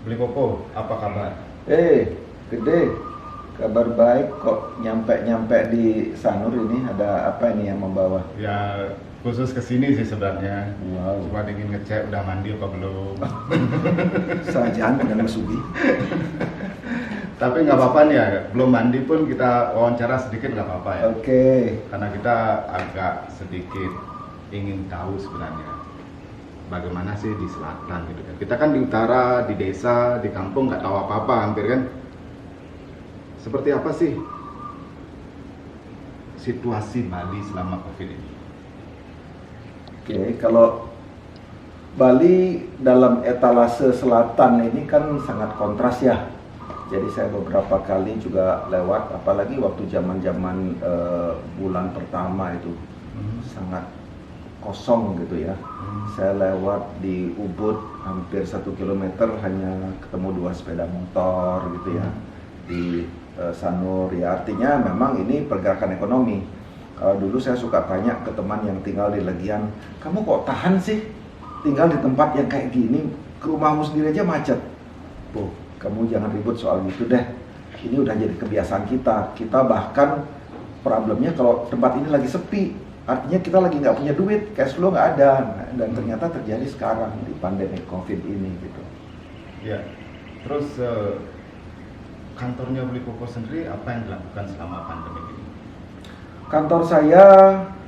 Beli Koko, apa kabar? Gede, kabar baik kok nyampe-nyampe di Sanur ini ada apa ini yang membawa? Ya khusus kesini sih sebenarnya. Wow, Cuma ingin ngecek udah mandi apa belum. sajaan dengan Sugi. Tapi nggak apa-apa nih ya, belum mandi pun kita wawancara sedikit nggak apa-apa ya. Oke, Karena kita agak sedikit ingin tahu sebenarnya bagaimana sih di selatan gitu kan. Kita kan di utara, di desa, di kampung nggak tahu apa-apa hampir kan. Seperti apa sih situasi Bali selama COVID ini? oke. Kalau Bali dalam etalase selatan ini kan sangat kontras ya. Jadi saya beberapa kali juga lewat, apalagi waktu zaman-zaman bulan pertama itu sangat kosong gitu ya. Saya lewat di Ubud hampir 1 kilometer hanya ketemu 2 sepeda motor gitu ya di Sanur ya, artinya memang ini pergerakan ekonomi. Kalau dulu saya suka tanya ke teman yang tinggal di Legian, kamu kok tahan sih tinggal di tempat yang kayak gini, ke rumahmu sendiri aja macet. Tuh, kamu jangan ribut soal gitu deh. Ini udah jadi kebiasaan kita. Kita bahkan problemnya kalau tempat ini lagi sepi, artinya kita lagi nggak punya duit, cash flow nggak ada. Dan ternyata terjadi sekarang di pandemi COVID ini gitu. Ya, terus kantornya Beli Koko sendiri apa yang dilakukan selama pandemi ini? Kantor saya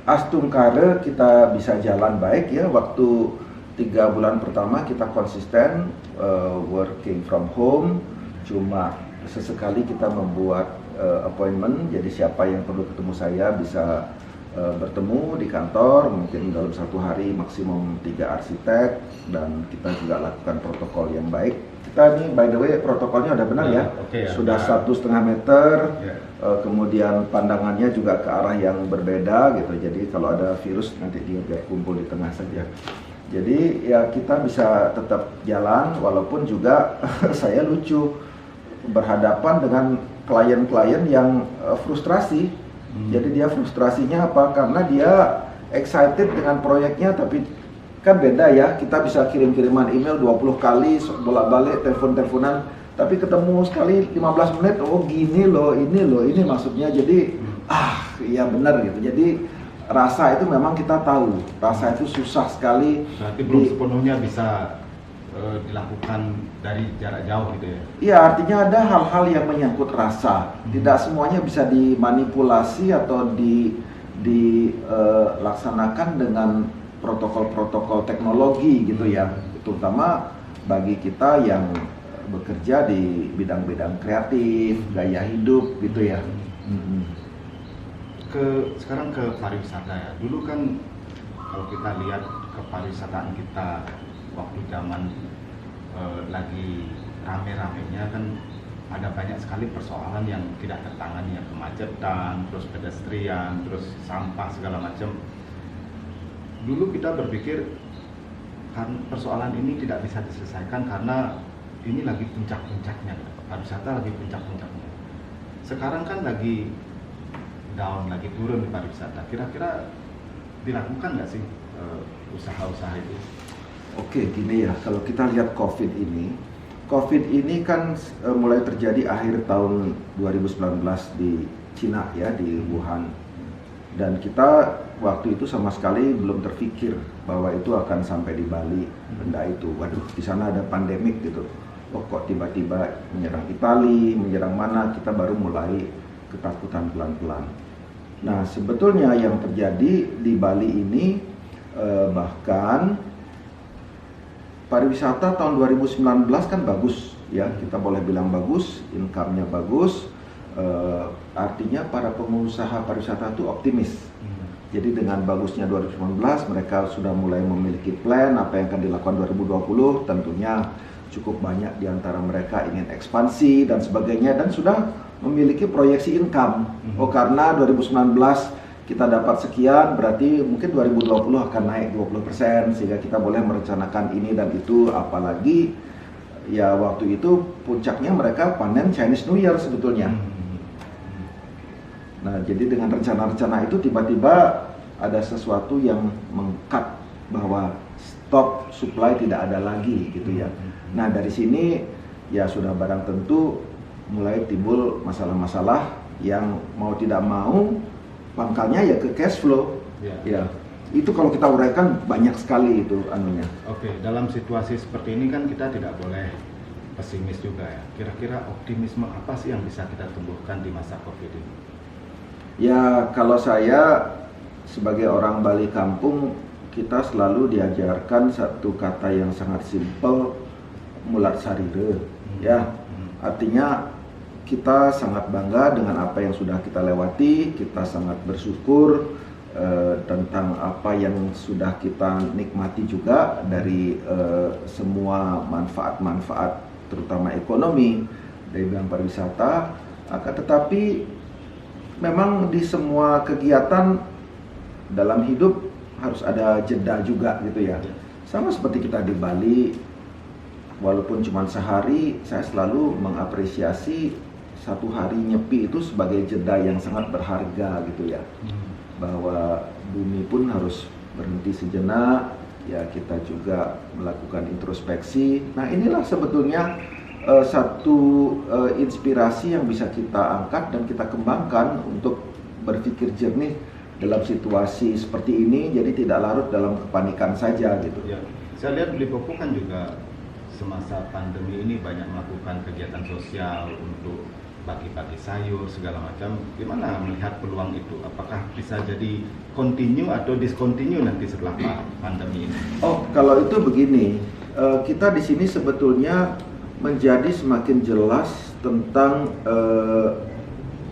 Astungkare kita bisa jalan baik ya. Waktu 3 bulan pertama kita konsisten working from home. Cuma sesekali kita membuat appointment. Jadi siapa yang perlu ketemu saya bisa bertemu di kantor. Mungkin dalam 1 hari maksimum 3 arsitek. Dan kita juga lakukan protokol yang baik. Kita nih by the way protokolnya udah benar ya. Oke, ya. Sudah 1,5 meter. Ya. Kemudian pandangannya juga ke arah yang berbeda gitu. Jadi kalau ada virus nanti dia biar kumpul di tengah saja. Jadi ya kita bisa tetap jalan walaupun juga saya lucu berhadapan dengan klien-klien yang frustrasi. Jadi dia frustrasinya apa? Karena dia excited dengan proyeknya tapi kan beda ya. Kita bisa kirim-kiriman email 20 kali bolak-balik telepon-teleponan, tapi ketemu sekali 15 menit, oh gini loh, ini maksudnya. Jadi iya benar gitu. Jadi rasa itu memang kita tahu, rasa itu susah sekali. Berarti belum sepenuhnya bisa dilakukan dari jarak jauh gitu ya? Iya, artinya ada hal-hal yang menyangkut rasa. Tidak semuanya bisa dimanipulasi atau dilaksanakan dengan protokol-protokol teknologi gitu ya. Terutama bagi kita yang bekerja di bidang-bidang kreatif, gaya hidup gitu ya. Sekarang ke pariwisata ya. Dulu kan kalau kita lihat ke pariwisataan kita waktu zaman lagi rame-ramenya kan ada banyak sekali persoalan yang tidak tertangani ya, kemacetan, terus pedestrian, terus sampah segala macam. Dulu kita berpikir kan persoalan ini tidak bisa diselesaikan karena ini lagi puncak-puncaknya, pariwisata lagi puncak-puncaknya. Sekarang kan lagi down, lagi turun di pariwisata. Kira-kira dilakukan nggak sih usaha-usaha itu? Oke, gini ya, kalau kita lihat COVID ini kan mulai terjadi akhir tahun 2019 di Cina ya, di Wuhan. Dan kita waktu itu sama sekali belum terpikir bahwa itu akan sampai di Bali, benda itu. Waduh, di sana ada pandemik gitu. Oh, kok tiba-tiba menyerang Italia, menyerang mana, kita baru mulai ketakutan pelan-pelan. Nah, sebetulnya yang terjadi di Bali ini bahkan pariwisata tahun 2019 kan bagus ya, kita boleh bilang bagus, income-nya bagus. Artinya para pengusaha pariwisata itu optimis. Jadi dengan bagusnya 2019 mereka sudah mulai memiliki plan apa yang akan dilakukan 2020. Tentunya cukup banyak di antara mereka ingin ekspansi dan sebagainya dan sudah memiliki proyeksi income. Oh, karena 2019 kita dapat sekian, berarti mungkin 2020 akan naik 20% sehingga kita boleh merencanakan ini dan itu. Apalagi ya waktu itu puncaknya mereka panen Chinese New Year sebetulnya. Nah, jadi dengan rencana-rencana itu tiba-tiba ada sesuatu yang meng-cut bahwa stok supply tidak ada lagi gitu ya. Nah, dari sini ya sudah barang tentu mulai timbul masalah-masalah yang mau tidak mau pangkalnya ya ke cash flow. Ya, itu kalau kita uraikan banyak sekali itu anunya. Oke, dalam situasi seperti ini kan kita tidak boleh pesimis juga ya. Kira-kira optimisme apa sih yang bisa kita tumbuhkan di masa COVID ini? Ya, kalau saya sebagai orang Bali kampung, kita selalu diajarkan satu kata yang sangat simpel, mulat sarire. Ya, artinya kita sangat bangga dengan apa yang sudah kita lewati, kita sangat bersyukur tentang apa yang sudah kita nikmati juga dari semua manfaat-manfaat terutama ekonomi dari bidang pariwisata. Tetapi memang di semua kegiatan dalam hidup harus ada jeda juga gitu ya. Sama seperti kita di Bali, walaupun cuma sehari, saya selalu mengapresiasi satu hari nyepi itu sebagai jeda yang sangat berharga gitu ya. Bahwa bumi pun harus berhenti sejenak, ya kita juga melakukan introspeksi. Nah inilah sebetulnya satu inspirasi yang bisa kita angkat dan kita kembangkan untuk berpikir jernih dalam situasi seperti ini, jadi tidak larut dalam kepanikan saja gitu. Ya, saya lihat Blipopo kan juga semasa pandemi ini banyak melakukan kegiatan sosial untuk bagi-bagi sayur segala macam. Gimana melihat peluang itu? Apakah bisa jadi continue atau discontinue nanti setelah pandemi ini? Oh, kalau itu begini, kita di sini sebetulnya menjadi semakin jelas tentang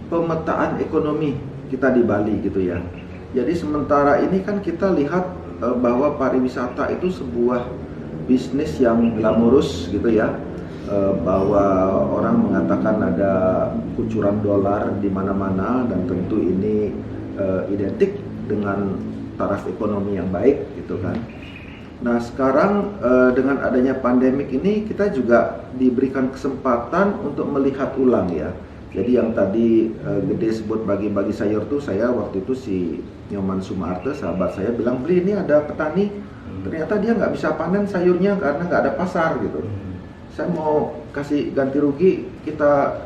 pemetaan ekonomi kita di Bali gitu ya. Jadi sementara ini kan kita lihat bahwa pariwisata itu sebuah bisnis yang glamorous gitu ya. Bahwa orang mengatakan ada kucuran dolar di mana-mana dan tentu ini identik dengan taraf ekonomi yang baik gitu kan. Nah sekarang dengan adanya pandemik ini kita juga diberikan kesempatan untuk melihat ulang ya. Jadi yang tadi Gede sebut bagi-bagi sayur tuh, saya waktu itu si Nyoman Sumarte sahabat saya bilang, Bli ini ada petani ternyata dia nggak bisa panen sayurnya karena nggak ada pasar gitu. Saya mau kasih ganti rugi, kita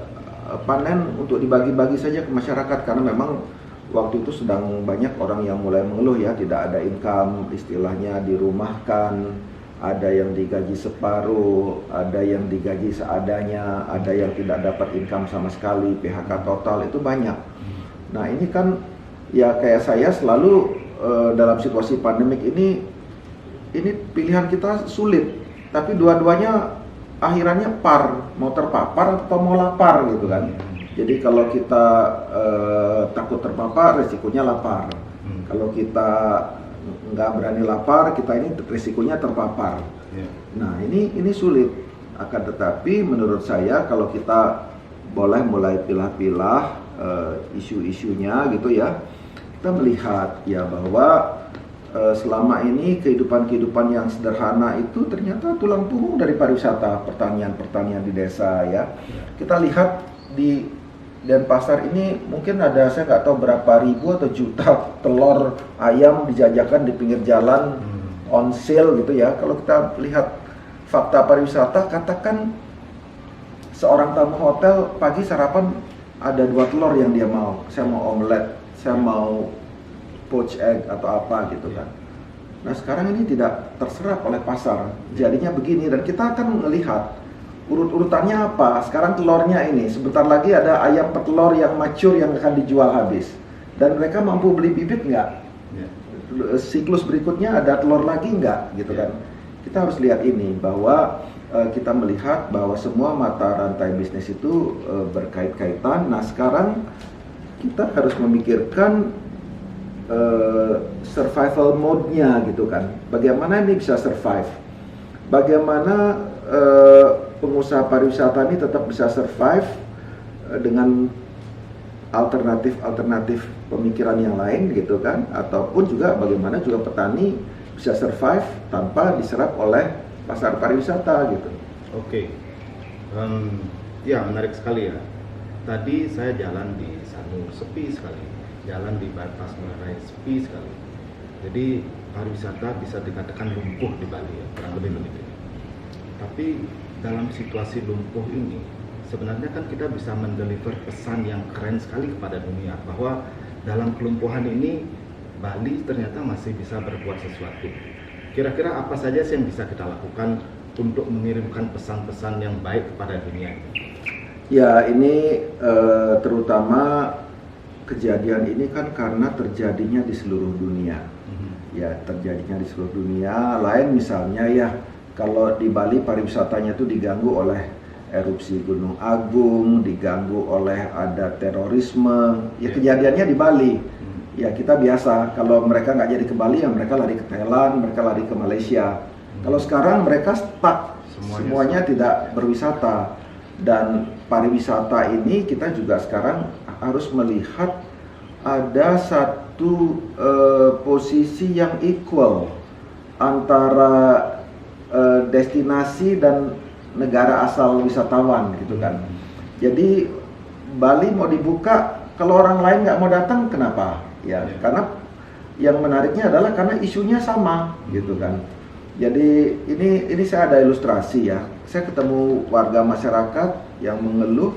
panen untuk dibagi-bagi saja ke masyarakat karena memang waktu itu sedang banyak orang yang mulai mengeluh ya, tidak ada income, istilahnya dirumahkan, ada yang digaji separuh, ada yang digaji seadanya, ada yang tidak dapat income sama sekali, PHK total, itu banyak. Nah ini kan ya kayak saya selalu dalam situasi pandemik ini pilihan kita sulit, tapi dua-duanya akhirannya mau terpapar atau mau lapar gitu kan. Jadi kalau kita takut terpapar, resikonya lapar. Kalau kita nggak berani lapar, kita ini risikonya terpapar. Nah ini sulit. Akan tetapi menurut saya kalau kita boleh mulai pilah-pilah isu-isunya gitu ya, kita melihat ya bahwa selama ini kehidupan yang sederhana itu ternyata tulang punggung dari pariwisata, pertanian di desa ya. Kita lihat di Denpasar ini mungkin ada, saya nggak tahu berapa ribu atau juta telur ayam dijajakan di pinggir jalan on sale gitu ya. Kalau kita lihat fakta pariwisata, katakan seorang tamu hotel pagi sarapan ada 2 telur yang dia mau. Saya mau omelet, saya mau poached egg atau apa gitu kan. Nah sekarang ini tidak terserap oleh pasar, jadinya begini. Dan kita akan melihat urut-urutannya apa. Sekarang telurnya ini, sebentar lagi ada ayam petelur yang mature yang akan dijual habis. Dan mereka mampu beli bibit nggak? Siklus berikutnya ada telur lagi nggak? Gitu kan. Kita harus lihat ini, bahwa kita melihat bahwa semua mata rantai bisnis itu berkait-kaitan. Nah sekarang kita harus memikirkan survival mode-nya gitu kan. Bagaimana ini bisa survive? Bagaimana pengusaha pariwisata ini tetap bisa survive dengan alternatif pemikiran yang lain gitu kan, ataupun juga bagaimana juga petani bisa survive tanpa diserap oleh pasar pariwisata gitu. Oke. Ya menarik sekali ya. Tadi saya jalan di Sanur, sepi sekali. Jalan di Bypass Ngurah Rai sepi sekali. Jadi pariwisata bisa dikatakan lumpuh di Bali ya, kurang lebih begitu. Tapi dalam situasi lumpuh ini sebenarnya kan kita bisa mendeliver pesan yang keren sekali kepada dunia bahwa dalam kelumpuhan ini Bali ternyata masih bisa berbuat sesuatu. Kira-kira apa saja sih yang bisa kita lakukan untuk mengirimkan pesan-pesan yang baik kepada dunia ini? Ya, ini terutama kejadian ini kan karena terjadinya di seluruh dunia. Ya, terjadinya di seluruh dunia. Lain misalnya ya, kalau di Bali pariwisatanya itu diganggu oleh erupsi Gunung Agung, diganggu oleh ada terorisme. Ya, kejadiannya di Bali. Ya, kita biasa. Kalau mereka nggak jadi ke Bali, ya mereka lari ke Thailand, mereka lari ke Malaysia. Kalau sekarang mereka stuck, semuanya tidak berwisata. Dan pariwisata ini kita juga sekarang harus melihat ada satu posisi yang equal antara destinasi dan negara asal wisatawan gitu kan. Jadi Bali mau dibuka, kalau orang lain nggak mau datang kenapa? Ya, karena yang menariknya adalah karena isunya sama gitu kan. Jadi ini saya ada ilustrasi ya. Saya ketemu warga masyarakat yang mengeluh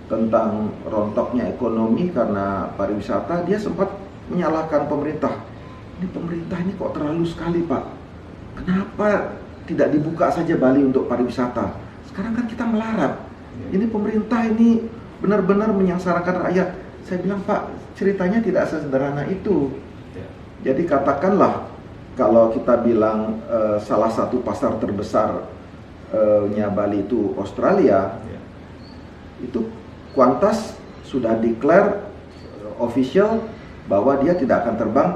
tentang rontoknya ekonomi karena pariwisata. Dia sempat menyalahkan pemerintah. Ini pemerintah ini kok terlalu sekali, Pak. Kenapa tidak dibuka saja Bali untuk pariwisata? Sekarang kan kita melarat. Ini pemerintah ini benar-benar menyengsarakan rakyat. Saya bilang, Pak, ceritanya tidak sesederhana itu. Jadi katakanlah kalau kita bilang salah satu pasar terbesarnya Bali itu Australia, itu Qantas sudah declare official bahwa dia tidak akan terbang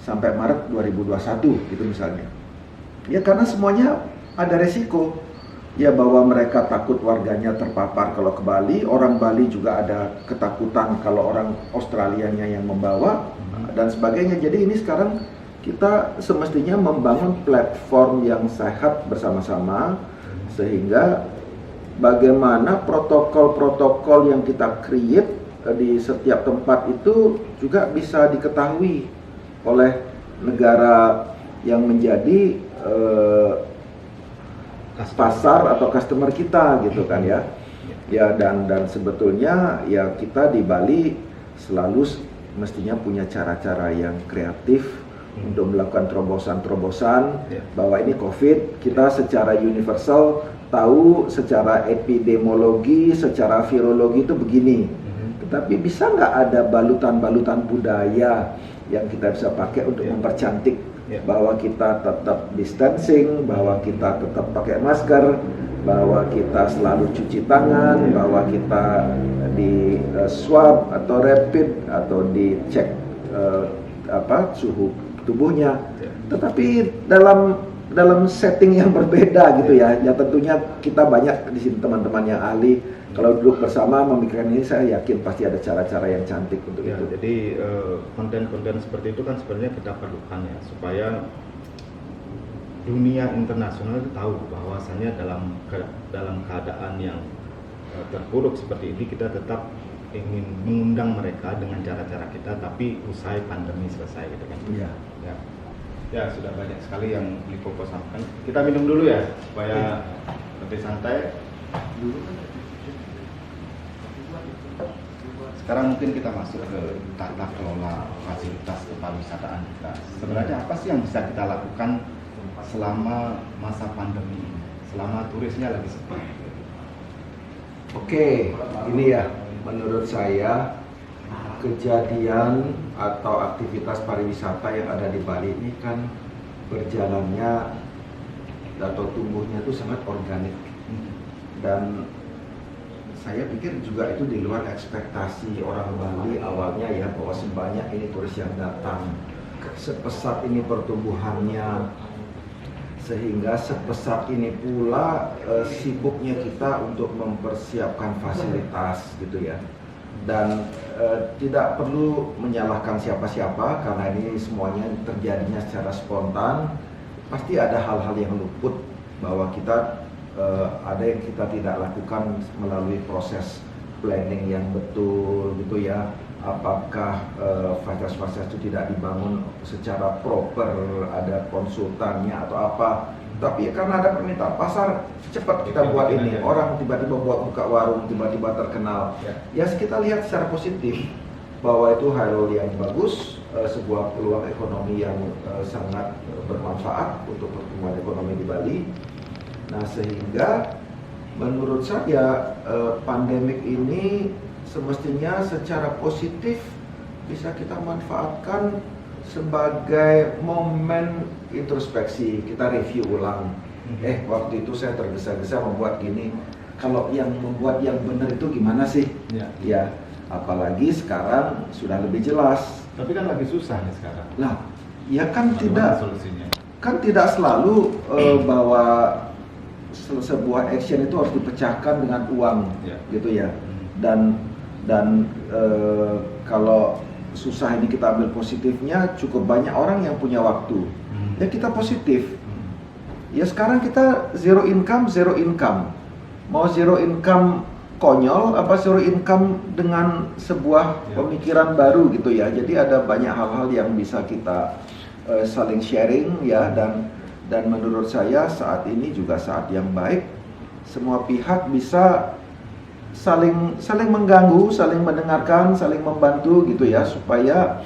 sampai Maret 2021 gitu misalnya. Ya karena semuanya ada resiko. Ya bahwa mereka takut warganya terpapar kalau ke Bali, orang Bali juga ada ketakutan kalau orang Australianya yang membawa dan sebagainya. Jadi ini sekarang kita semestinya membangun platform yang sehat bersama-sama sehingga bagaimana protokol-protokol yang kita create di setiap tempat itu juga bisa diketahui oleh negara yang menjadi pasar atau customer kita gitu kan ya. Ya dan sebetulnya ya kita di Bali selalu mestinya punya cara-cara yang kreatif untuk melakukan terobosan-terobosan bahwa ini COVID, kita secara universal tahu secara epidemiologi, secara virologi itu begini. Tetapi bisa nggak ada balutan-balutan budaya yang kita bisa pakai untuk mempercantik bahwa kita tetap distancing, bahwa kita tetap pakai masker, bahwa kita selalu cuci tangan, bahwa kita di swab atau rapid atau dicek suhu tubuhnya, tetapi dalam setting yang berbeda gitu ya. Ya tentunya kita banyak di sini teman-teman yang ahli. Kalau duduk bersama memikirkan ini, saya yakin pasti ada cara-cara yang cantik untuk itu. Jadi konten-konten seperti itu kan sebenarnya kita perlukan ya, supaya dunia internasional itu tahu bahwasannya dalam keadaan yang terpuruk seperti ini kita tetap ingin mengundang mereka dengan cara-cara kita, tapi usai pandemi selesai gitu kan. Ya sudah banyak sekali yang Lipopo sampaikan. Kita minum dulu ya supaya lebih santai. Sekarang mungkin kita masuk ke tata kelola fasilitas kepariwisataan kita. Sebenarnya apa sih yang bisa kita lakukan selama masa pandemi ini, selama turisnya lagi sepi? Oke, ini ya menurut saya kejadian atau aktivitas pariwisata yang ada di Bali ini kan berjalannya atau tumbuhnya itu sangat organik dan saya pikir juga itu di luar ekspektasi orang Bali awalnya ya, bahwa sebanyak ini turis yang datang, sepesat ini pertumbuhannya, sehingga sepesat ini pula sibuknya kita untuk mempersiapkan fasilitas gitu ya. Dan tidak perlu menyalahkan siapa-siapa karena ini semuanya terjadinya secara spontan. Pasti ada hal-hal yang luput bahwa kita ada yang kita tidak lakukan melalui proses planning yang betul gitu ya. Apakah fasilitas-fasilitas itu tidak dibangun secara proper, ada konsultannya atau apa. Tapi karena ada permintaan pasar, cepat kita buat ini. Orang tiba-tiba buka warung, tiba-tiba terkenal. Ya kita lihat secara positif bahwa itu hal yang bagus, sebuah peluang ekonomi yang sangat bermanfaat untuk pertumbuhan ekonomi di Bali. Nah, sehingga menurut saya pandemik ini semestinya secara positif bisa kita manfaatkan sebagai momen introspeksi. Kita review ulang. Waktu itu saya tergesa-gesa membuat gini. Kalau yang membuat yang benar itu gimana sih? Ya, apalagi sekarang sudah lebih jelas. Tapi kan lagi susah nih sekarang. Nah, ya kan Bagaimana solusinya? tidak selalu bahwa sebuah action itu harus dipecahkan dengan uang, gitu ya. Dan kalau susah ini kita ambil positifnya, cukup banyak orang yang punya waktu. Ya kita positif. Ya sekarang kita zero income. Mau zero income konyol apa zero income dengan sebuah pemikiran baru gitu ya. Jadi ada banyak hal-hal yang bisa kita saling sharing ya, dan menurut saya saat ini juga saat yang baik. Semua pihak bisa saling mengganggu, saling mendengarkan, saling membantu gitu ya, supaya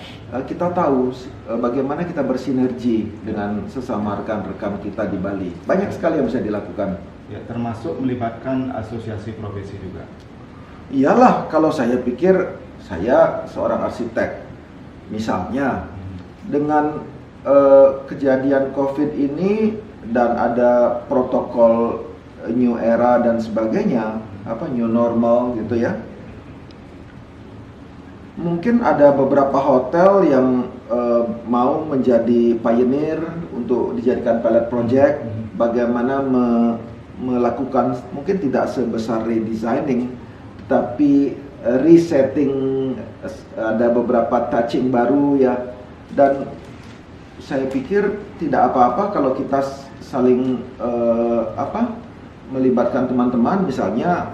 kita tahu bagaimana kita bersinergi dengan sesama rekan-rekan kita di Bali. Banyak sekali yang bisa dilakukan. Ya, termasuk melibatkan asosiasi profesi juga. Iyalah, kalau saya pikir saya seorang arsitek, misalnya dengan kejadian COVID ini dan ada protokol new era dan sebagainya, new normal gitu ya. Mungkin ada beberapa hotel yang mau menjadi pioneer untuk dijadikan pilot project, bagaimana melakukan mungkin tidak sebesar redesigning, tapi resetting, ada beberapa touching baru ya. Dan saya pikir tidak apa-apa kalau kita saling melibatkan teman-teman, misalnya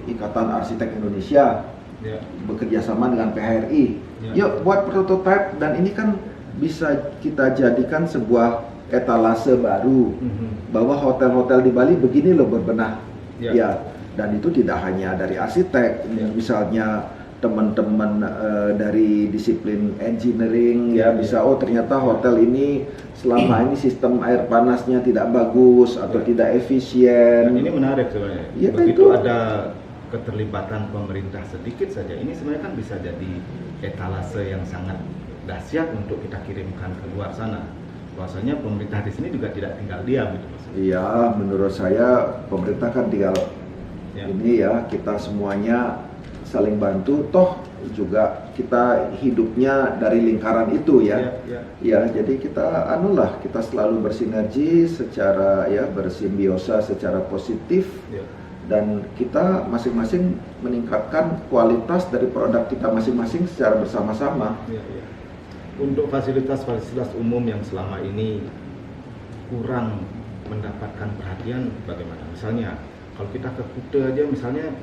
Ikatan Arsitek Indonesia bekerja sama dengan PHRI. Yuk buat prototipe, dan ini kan bisa kita jadikan sebuah etalase baru bahwa hotel-hotel di Bali begini loh berbenah. Ya, dan itu tidak hanya dari arsitek, misalnya teman-teman dari disiplin engineering ya bisa, oh ternyata hotel ini selama ini sistem air panasnya tidak bagus atau tidak efisien. Dan ini menarik sebenarnya. Ya, begitu itu ada keterlibatan pemerintah sedikit saja, ini sebenarnya kan bisa jadi etalase yang sangat dahsyat untuk kita kirimkan ke luar sana. Bahwasanya pemerintah di sini juga tidak tinggal diam gitu Mas. Iya, menurut saya pemerintah kan tinggal ini ya, kita semuanya saling bantu, toh juga kita hidupnya dari lingkaran itu ya. Ya, jadi kita kita selalu bersinergi secara bersimbiosa secara positif. Dan kita masing-masing meningkatkan kualitas dari produk kita masing-masing secara bersama-sama. Untuk fasilitas-fasilitas umum yang selama ini kurang mendapatkan perhatian bagaimana? Misalnya kalau kita ke Kuta aja misalnya,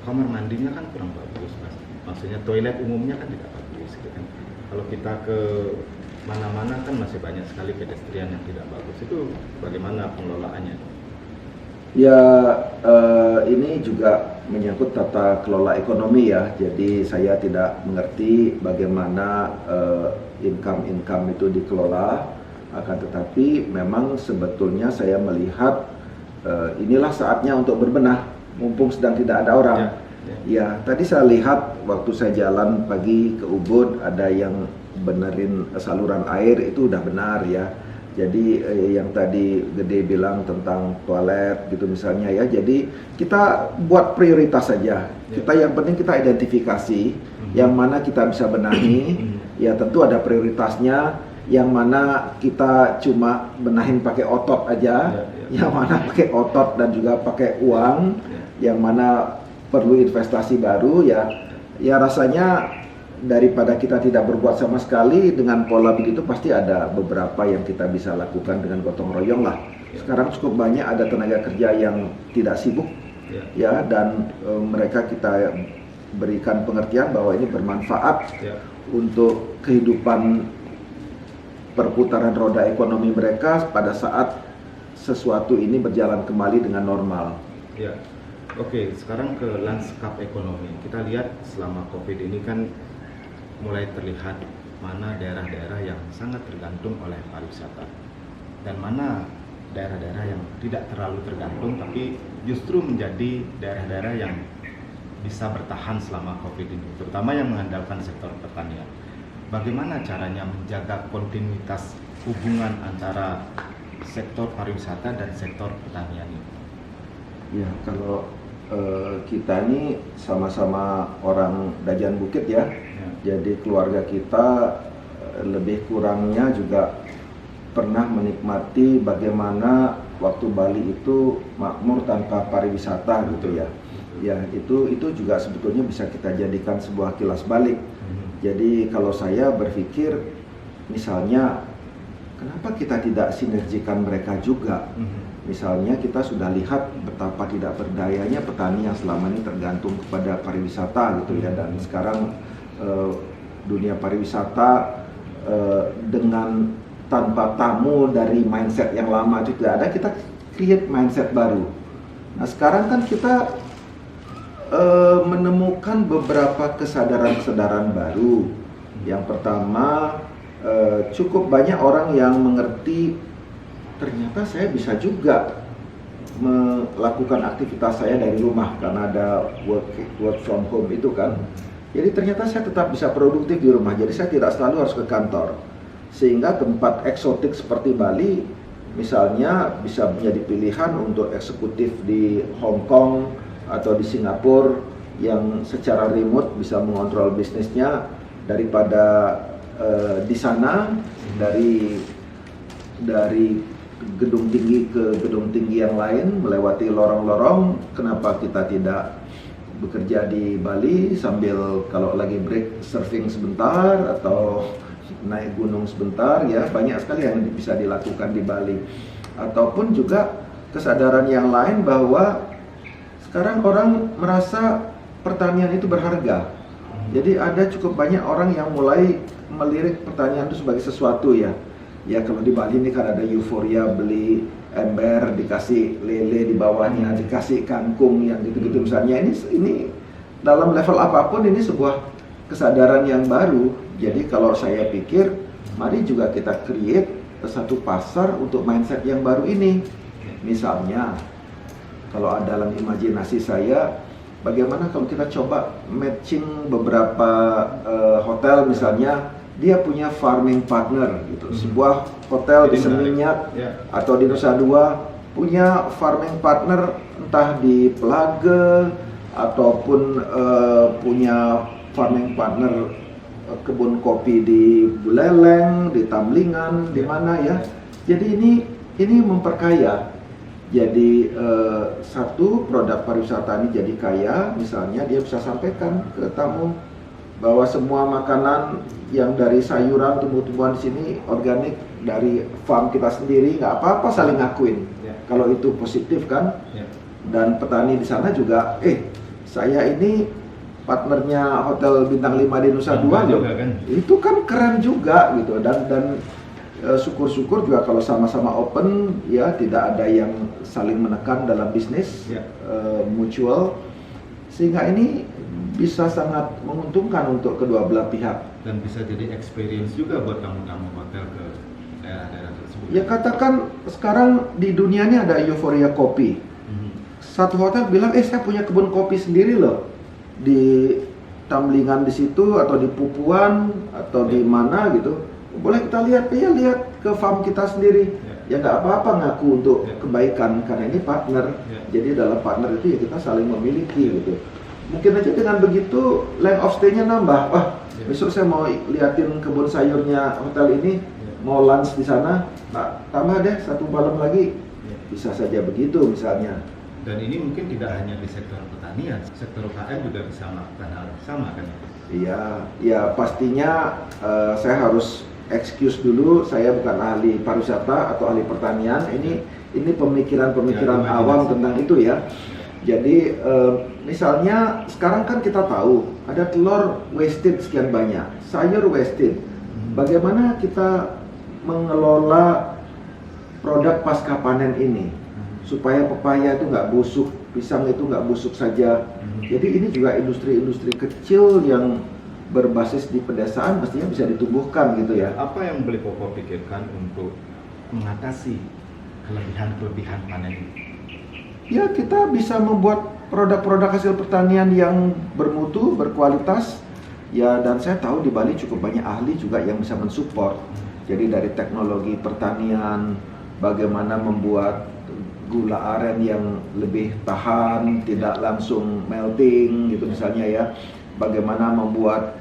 kamar mandinya kan kurang bagus, Mas. Maksudnya toilet umumnya kan tidak bagus gitu kan. Kalau kita ke mana-mana kan masih banyak sekali pedestrian yang tidak bagus. Itu bagaimana pengelolaannya? Ya, ini juga menyangkut tata kelola ekonomi ya. Jadi saya tidak mengerti bagaimana income itu dikelola. Akan tetapi memang sebetulnya saya melihat inilah saatnya untuk berbenah, mumpung sedang tidak ada orang. Ya, tadi saya lihat waktu saya jalan pagi ke Ubud, ada yang benerin saluran air, itu udah benar ya. Jadi yang tadi Gede bilang tentang toilet gitu misalnya ya. Jadi kita buat prioritas saja. Kita yang penting kita identifikasi yang mana kita bisa benahi. Ya tentu ada prioritasnya. Yang mana kita cuma benahin pakai otot aja, yang mana pakai otot dan juga pakai uang, yang mana perlu investasi baru ya. Ya rasanya daripada kita tidak berbuat sama sekali dengan pola begitu, pasti ada beberapa yang kita bisa lakukan dengan gotong royong lah. Sekarang cukup banyak ada tenaga kerja yang tidak sibuk ya, dan mereka kita berikan pengertian bahwa ini bermanfaat untuk kehidupan perputaran roda ekonomi mereka pada saat sesuatu ini berjalan kembali dengan normal. Ya, oke. Sekarang ke lanskap ekonomi. Kita lihat selama COVID ini kan mulai terlihat mana daerah-daerah yang sangat tergantung oleh pariwisata dan mana daerah-daerah yang tidak terlalu tergantung tapi justru menjadi daerah-daerah yang bisa bertahan selama COVID ini, terutama yang mengandalkan sektor pertanian. Bagaimana caranya menjaga kontinuitas hubungan antara sektor pariwisata dan sektor pertanian ini? Ya, kalau kita ini sama-sama orang Dajan Bukit ya. Jadi keluarga kita lebih kurangnya juga pernah menikmati bagaimana waktu Bali itu makmur tanpa pariwisata gitu ya. Ya, itu juga sebetulnya bisa kita jadikan sebuah kilas balik. Jadi kalau saya berpikir misalnya kenapa kita tidak sinergikan mereka juga? Misalnya kita sudah lihat betapa tidak berdayanya petani yang selama ini tergantung kepada pariwisata gitu ya, dan sekarang dunia pariwisata dengan tanpa tamu dari mindset yang lama itu tidak ada, kita create mindset baru. Nah sekarang kan kita menemukan beberapa kesadaran-kesadaran baru. Yang pertama, cukup banyak orang yang mengerti ternyata saya bisa juga melakukan aktivitas saya dari rumah karena ada work from home itu kan. Jadi ternyata saya tetap bisa produktif di rumah, jadi saya tidak selalu harus ke kantor. Sehingga tempat eksotik seperti Bali misalnya bisa menjadi pilihan untuk eksekutif di Hong Kong atau di Singapura yang secara remote bisa mengontrol bisnisnya daripada di sana dari gedung tinggi ke gedung tinggi yang lain melewati lorong-lorong. Kenapa kita tidak bekerja di Bali sambil kalau lagi break surfing sebentar atau naik gunung sebentar ya, banyak sekali yang bisa dilakukan di Bali. Ataupun juga kesadaran yang lain bahwa sekarang orang merasa pertanian itu berharga. Jadi ada cukup banyak orang yang mulai melirik pertanian itu sebagai sesuatu ya. Ya kalau di Bali ini kan ada euforia beli ember, dikasih lele di bawahnya, dikasih kangkung yang gitu-gitu misalnya. Ini dalam level apapun ini sebuah kesadaran yang baru. Jadi kalau saya pikir mari juga kita create satu pasar untuk mindset yang baru ini. Misalnya kalau dalam imajinasi saya, bagaimana kalau kita coba matching beberapa hotel misalnya, dia punya farming partner gitu. Sebuah hotel di Seminyak atau di Nusa Dua punya farming partner entah di Pelage ataupun punya farming partner kebun kopi di Buleleng, di Tamlingan, di mana ya. Jadi ini memperkaya. Jadi satu produk pariwisata ini jadi kaya, misalnya dia bisa sampaikan ke tamu bahwa semua makanan yang dari sayuran, tumbuh-tumbuhan di sini organik dari farm kita sendiri, nggak apa-apa saling ngakuin. Kalau itu positif kan. Dan petani di sana juga, saya ini partnernya Hotel Bintang 5 di Nusa Dua loh. Itu kan keren juga gitu. Dan syukur-syukur juga kalau sama-sama open ya, tidak ada yang saling menekan dalam bisnis, mutual, sehingga ini bisa sangat menguntungkan untuk kedua belah pihak dan bisa jadi experience juga buat tamu-tamu hotel ke daerah-daerah tersebut. Ya katakan sekarang di dunia ini ada euforia kopi. Satu hotel bilang, saya punya kebun kopi sendiri loh di Tamlingan di situ atau di Pupuan atau di mana gitu. Boleh kita lihat, lihat ke farm kita sendiri. Ya nggak apa-apa ngaku untuk kebaikan karena ini partner. Jadi dalam partner itu ya kita saling memiliki gitu. Mungkin aja dengan begitu length of stay-nya nambah. Wah, besok saya mau liatin kebun sayurnya hotel ini, mau lunch di sana, tambah deh satu malam lagi. Bisa saja begitu misalnya. Dan ini mungkin tidak hanya di sektor pertanian, sektor UKM juga bisa melakukan hal yang sama kan? Iya, ya pastinya saya harus excuse dulu, saya bukan ahli pariwisata atau ahli pertanian. Ini pemikiran-pemikiran awam tentang itu ya. Jadi misalnya sekarang kan kita tahu ada telur wasted sekian banyak, sayur wasted. Bagaimana kita mengelola produk pasca panen ini supaya pepaya itu nggak busuk, pisang itu nggak busuk saja. Jadi ini juga industri-industri kecil yang berbasis di pedesaan mestinya bisa ditumbuhkan gitu ya. Apa yang Beli Popo pikirkan untuk mengatasi kelebihan-kelebihan panen ini? Ya, kita bisa membuat produk-produk hasil pertanian yang bermutu, berkualitas. Ya, dan saya tahu di Bali cukup banyak ahli juga yang bisa mensupport. Jadi dari teknologi pertanian, bagaimana membuat gula aren yang lebih tahan, tidak langsung melting gitu misalnya ya. Bagaimana membuat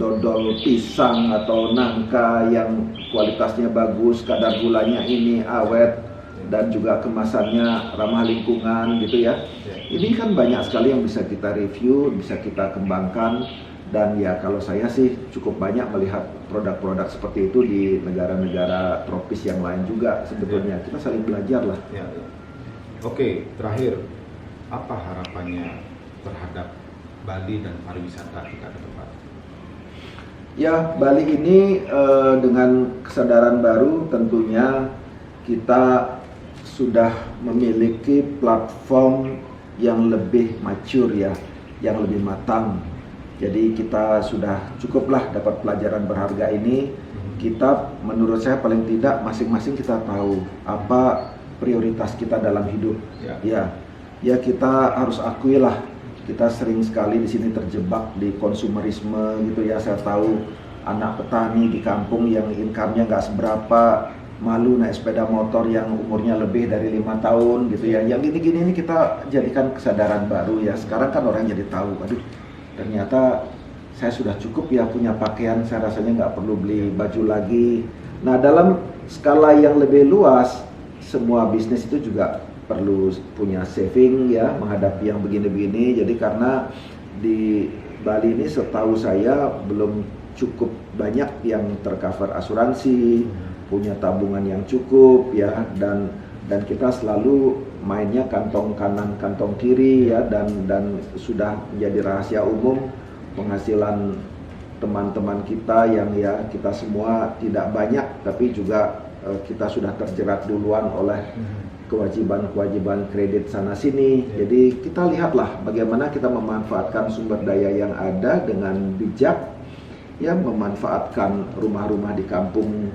dodol pisang atau nangka yang kualitasnya bagus, kadar gulanya ini awet, dan juga kemasannya ramah lingkungan gitu ya. Ini kan banyak sekali yang bisa kita review, bisa kita kembangkan. Dan ya kalau saya sih cukup banyak melihat produk-produk seperti itu di negara-negara tropis yang lain juga sebetulnya. Kita saling belajar lah. Ya. Oke, terakhir, apa harapannya terhadap Bali dan pariwisata kita ke depan? Ya, Bali ini dengan kesadaran baru tentunya kita sudah memiliki platform yang lebih mature ya, yang lebih matang. Jadi kita sudah cukuplah dapat pelajaran berharga ini. Kita menurut saya paling tidak masing-masing kita tahu apa prioritas kita dalam hidup. Ya kita harus akui lah, kita sering sekali di sini terjebak di konsumerisme gitu ya. Saya tahu anak petani di kampung yang income-nya nggak seberapa, malu naik sepeda motor yang umurnya lebih dari 5 tahun gitu ya. Yang gini-gini ini kita jadikan kesadaran baru ya. Sekarang kan orang jadi tahu, aduh ternyata saya sudah cukup ya punya pakaian, saya rasanya nggak perlu beli baju lagi. Nah dalam skala yang lebih luas, semua bisnis itu juga perlu punya saving ya menghadapi yang begini-begini. Jadi karena di Bali ini setahu saya belum cukup banyak yang tercover asuransi, punya tabungan yang cukup ya, dan kita selalu mainnya kantong kanan kantong kiri ya, dan sudah menjadi rahasia umum penghasilan teman-teman kita yang ya kita semua tidak banyak, tapi juga kita sudah terjerat duluan oleh kewajiban-kewajiban kredit sana sini. Jadi kita lihatlah bagaimana kita memanfaatkan sumber daya yang ada dengan bijak ya, memanfaatkan rumah-rumah di kampung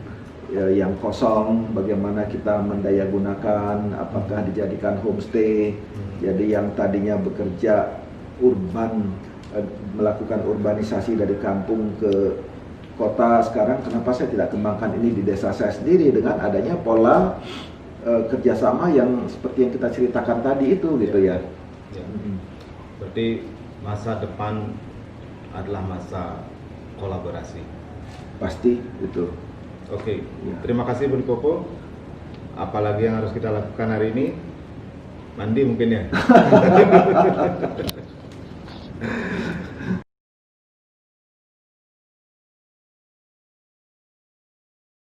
yang kosong, bagaimana kita mendaya gunakan, apakah dijadikan homestay. Jadi yang tadinya bekerja urban, melakukan urbanisasi dari kampung ke kota, sekarang kenapa saya tidak kembangkan ini di desa saya sendiri dengan adanya pola kerjasama yang seperti yang kita ceritakan tadi itu gitu ya. Berarti masa depan adalah masa kolaborasi. Pasti itu. Oke, terima kasih Beli Popo. Apalagi yang harus kita lakukan hari ini? Mandi mungkin ya.